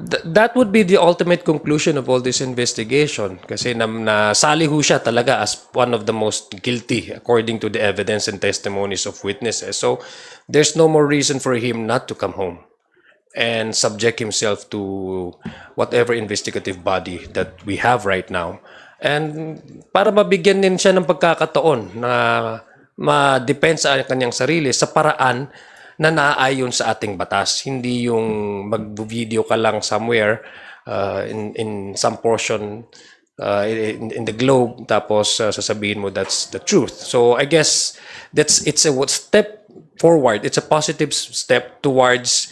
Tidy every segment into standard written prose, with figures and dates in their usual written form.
That would be the ultimate conclusion of all this investigation kasi nasali ho siya talaga as one of the most guilty according to the evidence and testimonies of witnesses. So there's no more reason for him not to come home and subject himself to whatever investigative body that we have right now. And para mabigyan din siya ng pagkakataon na ma-defend sa kanyang sarili sa paraan na naaayon sa ating batas. Hindi yung mag-video ka lang somewhere in some portion in the globe tapos sasabihin mo that's the truth. So I guess it's a step forward. It's a positive step towards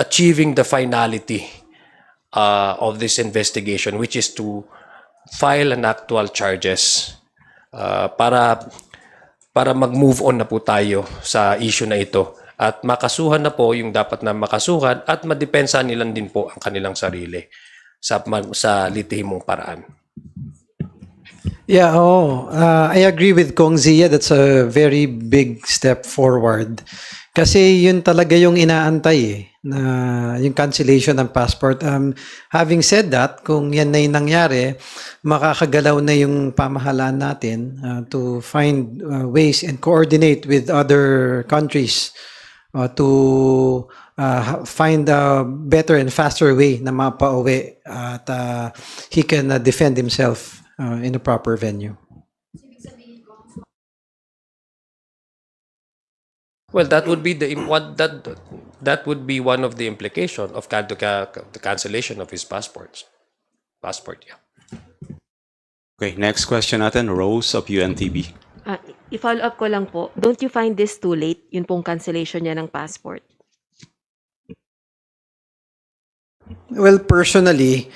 achieving the finality of this investigation, which is to file an actual charges para mag-move on na po tayo sa issue na ito at makasuhan na po yung dapat na makasuhan at madepensa nilang din po ang kanilang sarili sa litihimong paraan. Yeah, I agree with Kong Zia. That's a very big step forward. Kasi yun talaga yung inaantay na yung cancellation ng passport. Having said that, kung yan na yung nangyari, makakagalaw na yung pamahalaan natin to find ways and coordinate with other countries to find a better and faster way na mapauwi at he can defend himself in a proper venue. Well, that would be that would be one of the implication of the cancellation of his passport, yeah. Okay, next question natin, Rose of UNTV. I-follow up ko lang po, don't you find this too late, yun pong cancellation niya ng passport? Well, personally,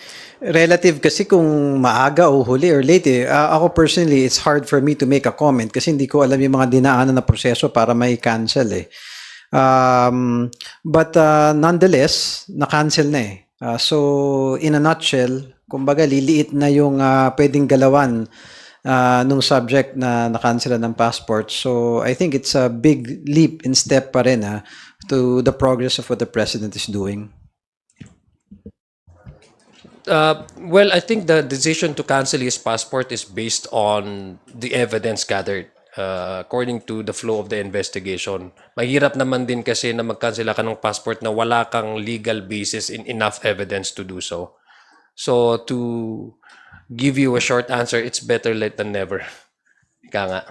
relative kasi kung maaga o huli or late ako personally, it's hard for me to make a comment kasi hindi ko alam yung mga dinaanan na proseso para may cancel But nonetheless, na-cancel na so in a nutshell, kumbaga liliit na yung pwedeng galawan nung subject na na-cancel ng passport. So I think it's a big leap and step pa rin to the progress of what the president is doing. Well, I think the decision to cancel his passport is based on the evidence gathered according to the flow of the investigation. Mahirap naman din kasi na mag-cancel ka ng passport na wala kang legal basis in enough evidence to do so. So to give you a short answer, it's better late than never. Ika nga.